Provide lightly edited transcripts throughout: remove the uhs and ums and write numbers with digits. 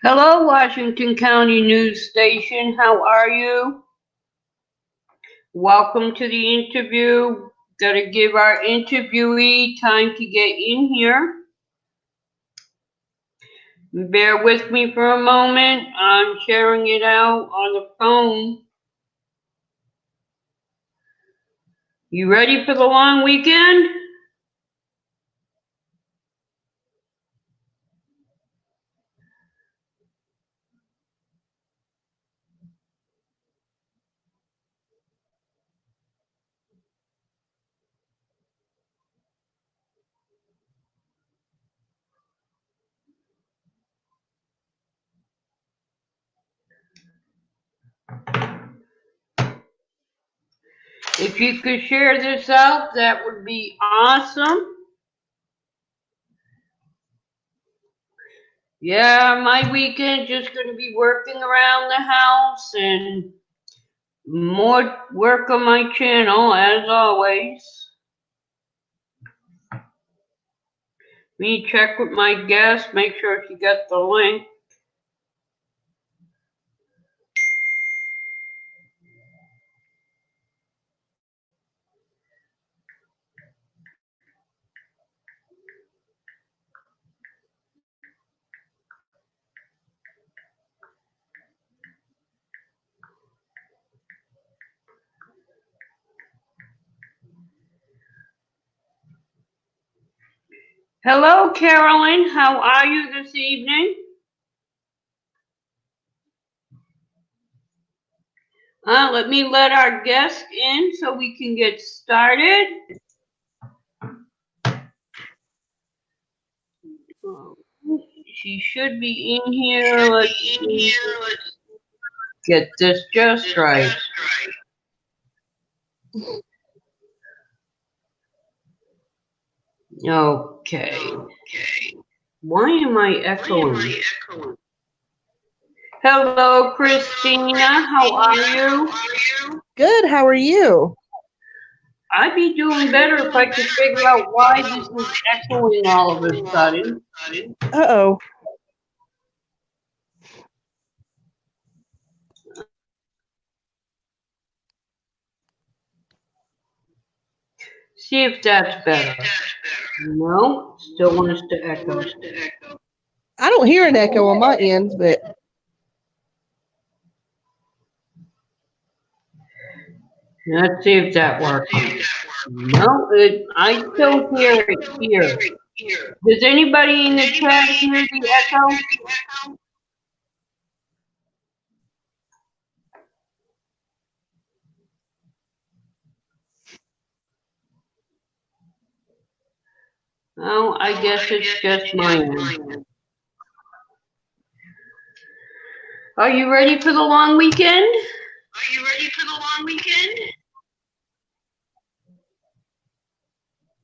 Hello, Washington County News Station. How are you? Welcome to the interview. Gotta give our interviewee time to get in here. Bear with me for a moment. I'm sharing it out on the phone. You ready for the long weekend? If you could share this out, that would be awesome. Yeah, my weekend just going to be working around the house and more work on my channel as always. Me check with my guest, make sure she got the link. Hello, Carolyn. How are you this evening? Let me let our guest in so we can get started. She should be in here. Let's get this just right. Okay. Why am I echoing? Hello, Christina. How are you? Good. How are you? I'd be doing better if I could figure out why this is echoing all of a sudden. Uh-oh. See if that's better. No, still wants to echo. I don't hear an echo on my end, but Let's see if that works. No, I still hear it here. Does anybody in the chat hear the echo? Oh, I guess it's just my end. Are you ready for the long weekend?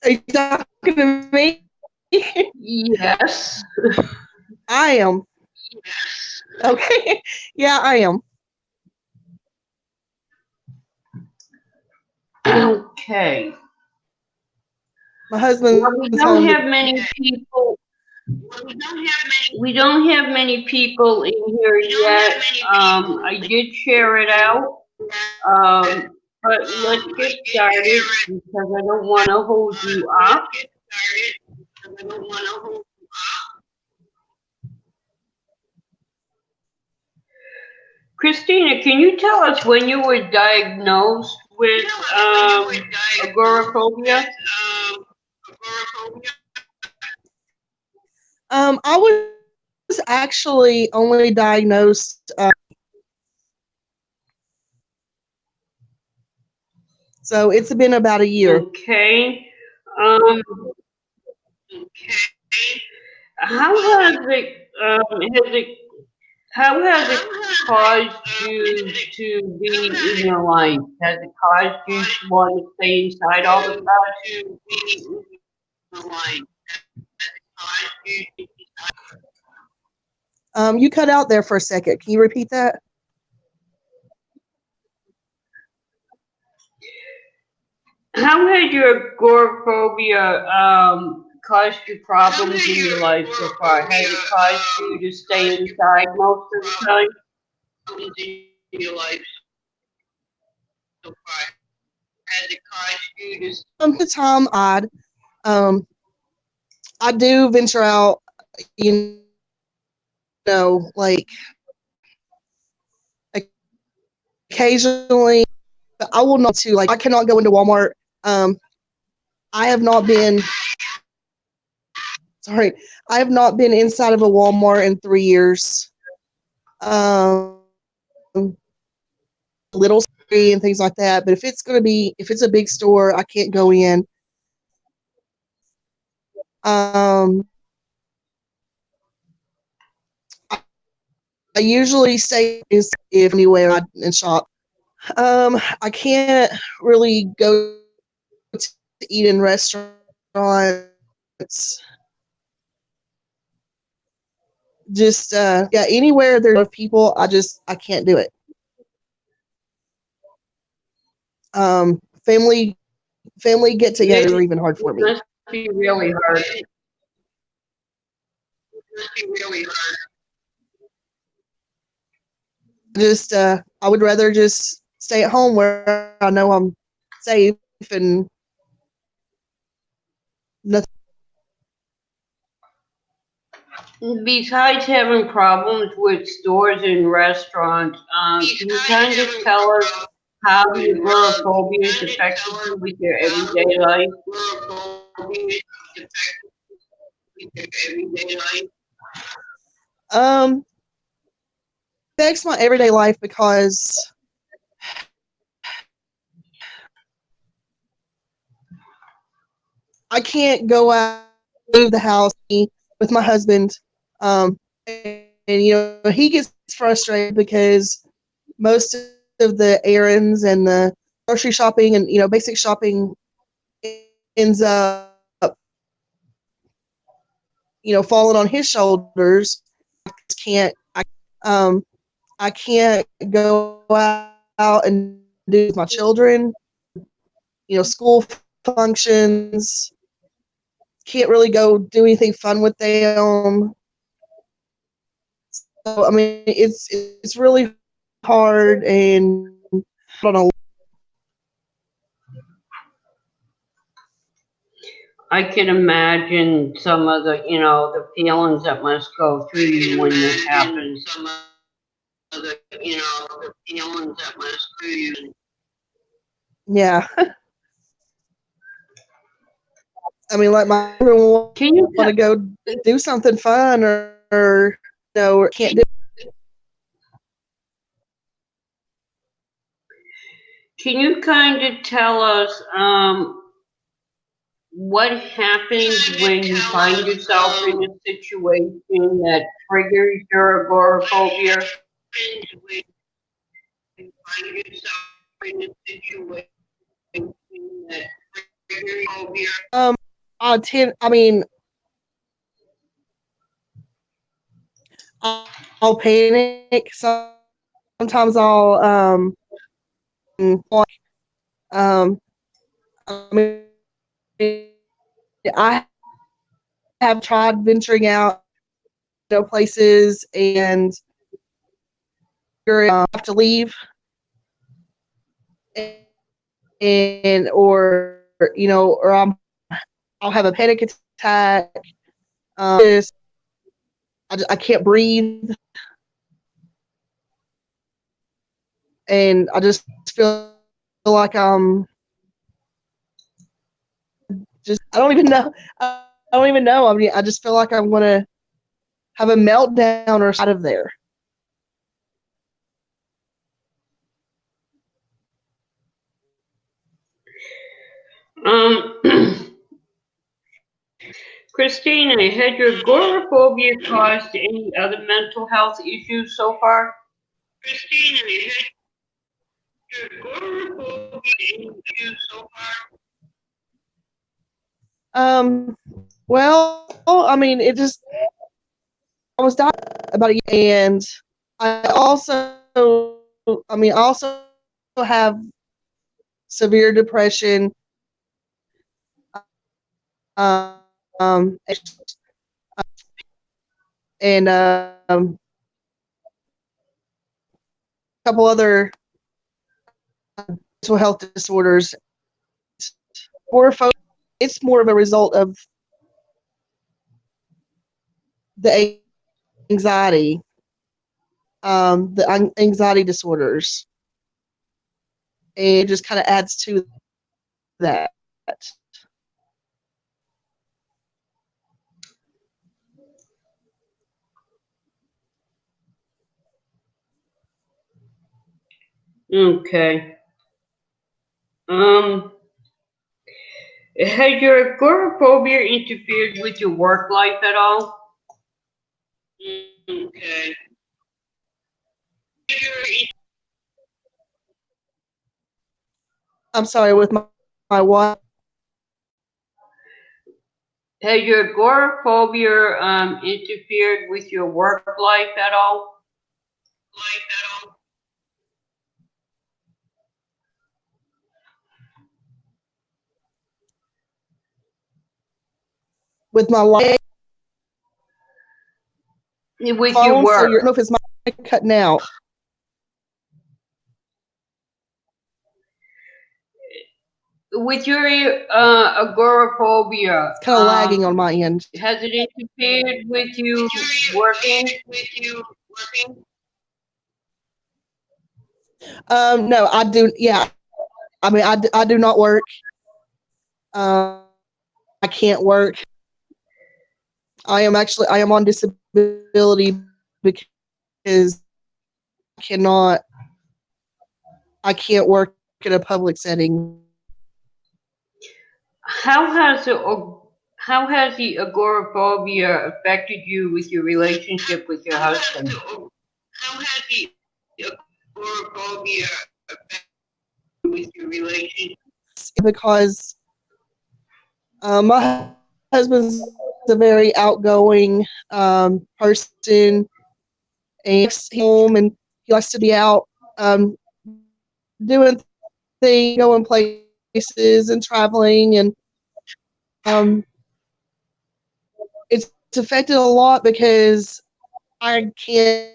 are you talking to me? Yes. I am. Okay. Yeah, I am. Okay. My husband's Well, we don't home. have many people. We don't have many people in here yet. I did share it out. But let's get started because I don't want to hold you up. Christina, can you tell us when you were diagnosed with agoraphobia? I was actually only diagnosed. So it's been about a year. Okay. How has it caused you to be in your life? Has it caused you to want to stay inside all the time? You cut out there for a second. Can you repeat that? How has your agoraphobia caused you problems in your life so far? Has it caused you to stay inside most of the time? The time I do venture out, like occasionally, but I will not to like I cannot go into Walmart. I have not been sorry, I have not been inside of a Walmart in 3 years. Um, little scary and things like that. But if it's a big store, I can't go in. I usually stay if anywhere and shop. I can't really go to eat in restaurants. Just yeah, anywhere there's a lot of people, I can't do it. Family get-togethers are even hard It for me. must be really hard. I would rather just stay at home where I know I'm safe and nothing. Besides having problems with stores and restaurants, can you kind of tell us how the agoraphobia has affected you with your everyday life? Um, affects my everyday life because I can't go out, leave the house with my husband. And he gets frustrated because most of the errands and the grocery shopping and basic shopping ends up falling on his shoulders. Can't um I can't go out and do with my children, school functions. Can't really go do anything fun with them. So I mean, it's really hard, and I don't know. I can imagine some of the feelings that must go through you when this happens. Yeah, I mean, like my husband will Can you want to go do something fun, or or can't do. can you kind of tell us what happens when you find yourself in a situation that triggers your agoraphobia? Um, I mean, I'll panic. Sometimes I'll um I mean, I have tried venturing out, places, and have to leave, and or I'll have a panic attack. Just I can't breathe, and I just feel like just I don't even know. I mean, I just feel like I'm gonna have a meltdown or out of there. Um, Christina, had your agoraphobia caused any other mental health issues so far? Well, I mean, I was dying about a year, and I also have severe depression. and a couple other mental health disorders. Agoraphobia, it's more of a result of the anxiety, the anxiety disorders, and it just kind of adds to that. Okay. Um, has your agoraphobia interfered with your work life at all? Okay. I'm sorry, with my what? Has your agoraphobia interfered with your work life at all? With my life With your phone, so work? I don't know if it's my cutting out. With your agoraphobia, It's kind of lagging on my end. has it interfered with you working? No, I do. Yeah, I mean, I do not work. I can't work. I am on disability because cannot I can't work in a public setting. How has how has the agoraphobia affected you with your relationship with your husband? Because my husband's a very outgoing person, and home, and he likes to be out doing things, going places, and traveling, and um, it's affected a lot because I can't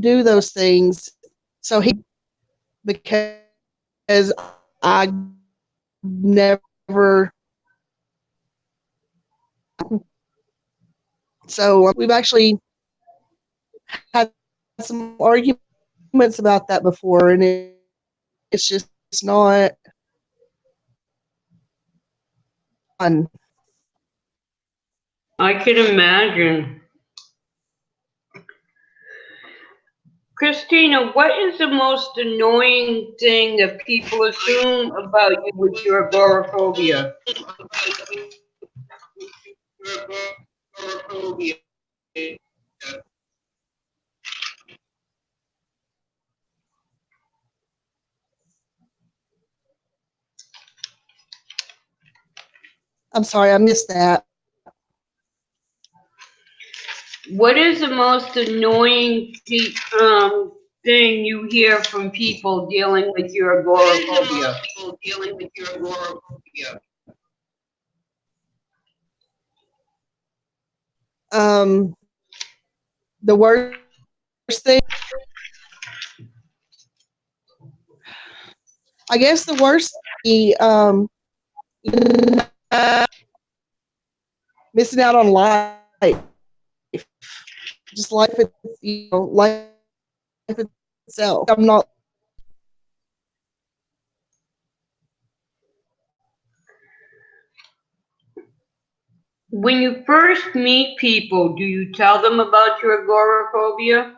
do those things. So he because I never. So we've actually had some arguments about that before, and it's just not fun. I can imagine. Christina, what is the most annoying thing that people assume about you with your agoraphobia? I'm sorry, I missed that. What is the most annoying thing you hear from people dealing with your agoraphobia? Um, the worst thing, I guess, the worst, the missing out on life, just life, life itself. I'm not. When you first meet people, do you tell them about your agoraphobia?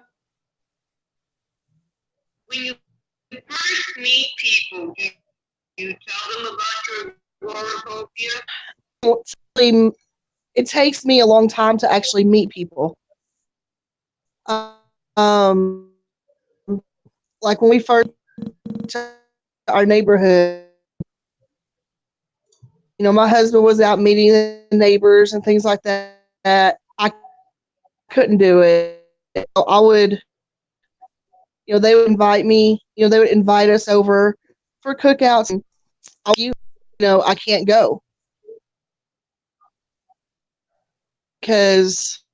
It takes me a long time to actually meet people. Um, like when we first to our neighborhood, my husband was out meeting the neighbors and things like that. I couldn't do it. I would, they would invite me, they would invite us over for cookouts, and I can't go. because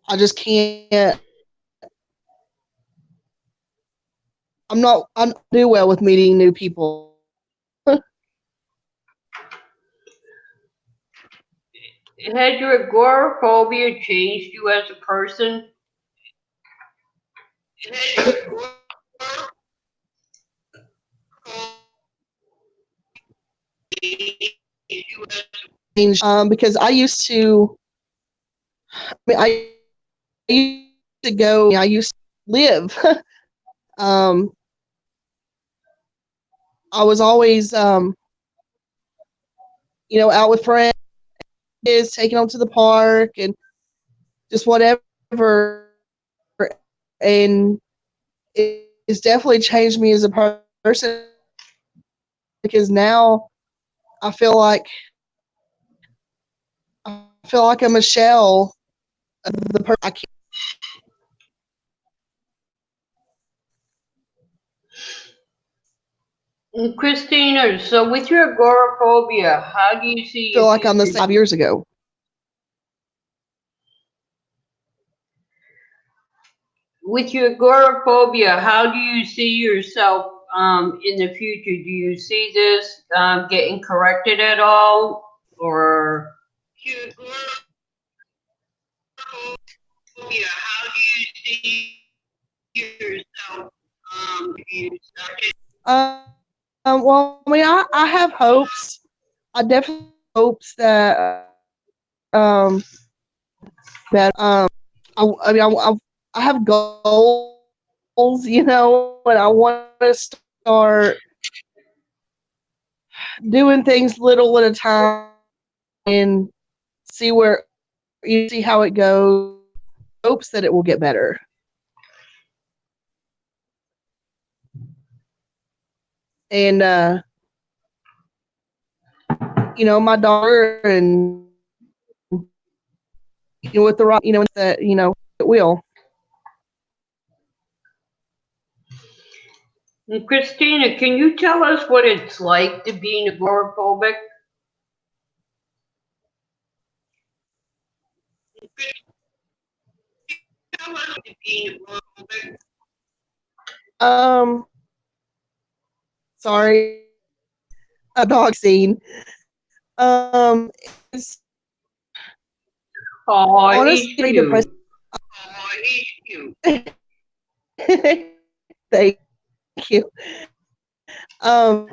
I just can't. I don't do well with meeting new people. Has your agoraphobia changed you as a person? Because I used to. I used to go. I used to live. um, I was always, out with friends, taking them to the park, and just whatever. And it's definitely changed me as a person because now I feel like I'm a shell of the person I can't. And Christina, so with your agoraphobia, how do you see Feel your like I'm the future? same 5 years ago. With your agoraphobia, how do you see yourself in the future? Do you see this getting corrected at all, or Well, I have hopes. I definitely have hopes that better. I have goals, and I want to start doing things little at a time and see where see how it goes. Hopes that it will get better. And my daughter and with the right, that it will. and Christina, can you tell us what it's like to be agoraphobic? Um, sorry, a dog scene. It's Oh, honestly it's very depressing. cute. Thank you. Um,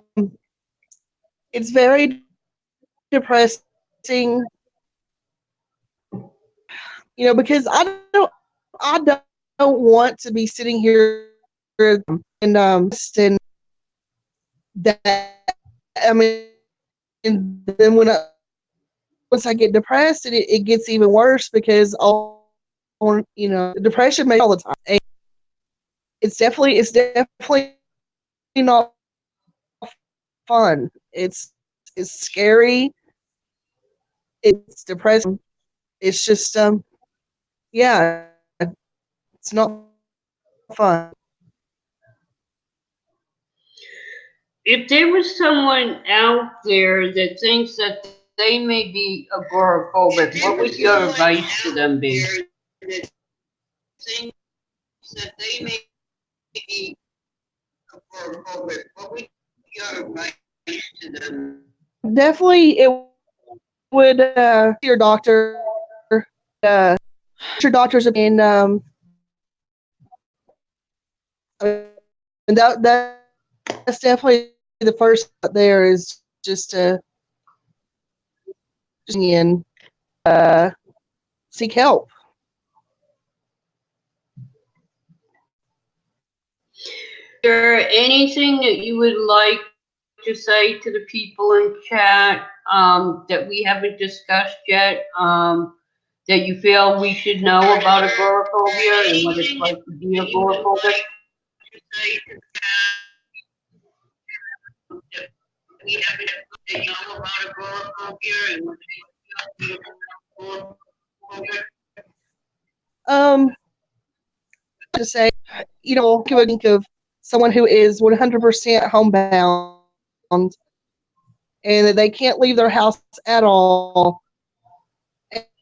it's very depressing, because I don't want to be sitting here and that I mean, and then once I get depressed, it gets even worse because depression makes all the time. And it's definitely not fun. It's scary. It's depressing. It's just yeah, it's not fun. If there was someone out there that thinks that they may be agoraphobic, what would your advice to them be? Definitely, it would your doctor, uh, your doctor's opinion. And that's definitely the first step there is just to and uh, seek help. Is there anything that you would like to say to the people in chat that we haven't discussed yet that you feel we should know about agoraphobia and what it's like to be agoraphobic? Um, to say, think of someone who is 100% homebound and that they can't leave their house at all,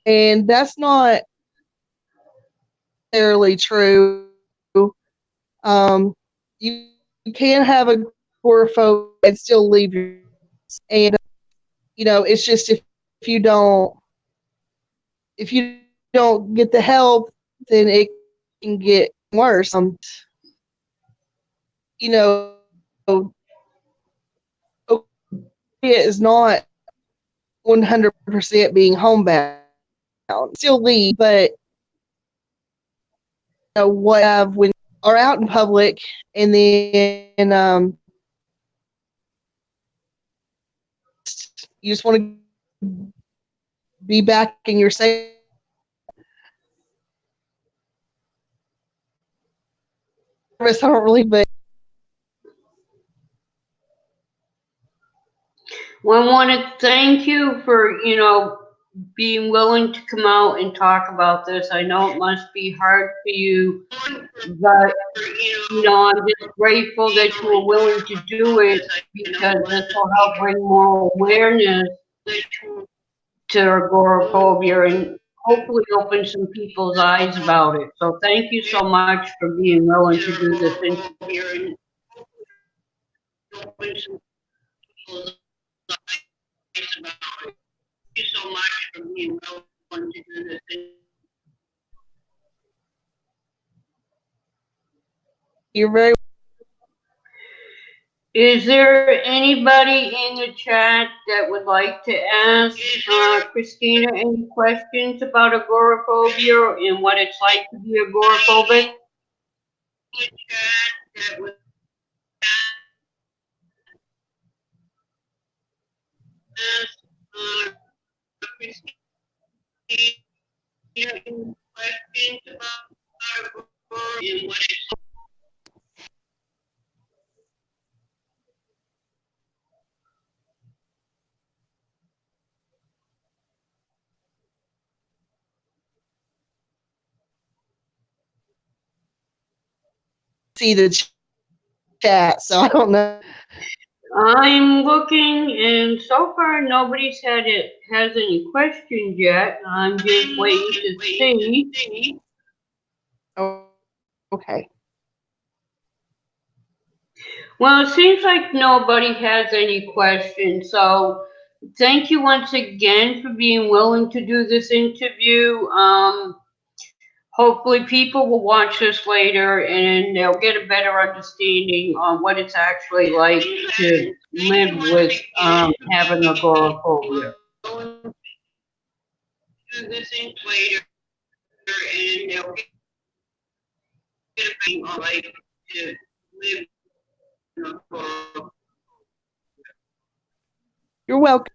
and that's not necessarily true. You can have agoraphobia and still leave your house, and it's just if you don't get the help, then it can get worse. Agoraphobia is not 100% being homebound. Still leave, but what you have when you are out in public, and then you just want to be back in your safe. I don't really, but Well, I want to thank you for, being willing to come out and talk about this. I know it must be hard for you, but, I'm just grateful that you were willing to do it because this will help bring more awareness to agoraphobia and hopefully open some people's eyes about it. So thank you so much for being willing to do this interview. you're very. Is there anybody in the chat that would like to ask Christina any questions about agoraphobia and what it's like to be agoraphobic? See the chat, so I don't know. I'm looking, and so far nobody's has any questions yet. I'm just waiting to see. Okay. Well, it seems like nobody has any questions, so thank you once again for being willing to do this interview. Hopefully, people will watch this later and they'll get a better understanding on what it's actually like to live with having agoraphobia. You're welcome.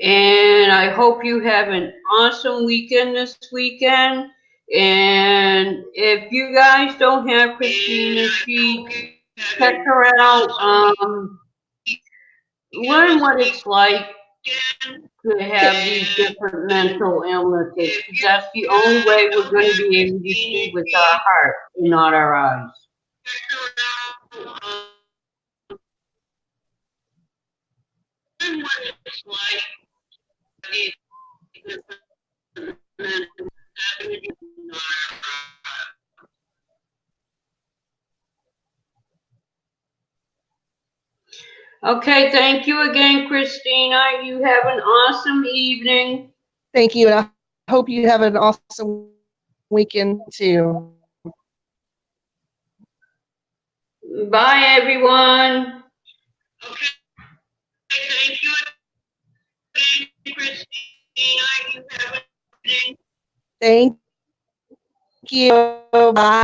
And I hope you have an awesome weekend this weekend. And if you guys don't have Christina Sheets, check her out. Learn what it's like to have these different mental illnesses. 'Cause that's the only way we're going to be able to see with our heart and not our eyes. Okay, thank you again, Christina. You have an awesome evening. Thank you, and I hope you have an awesome weekend too. Bye, everyone. Thank you. Bye.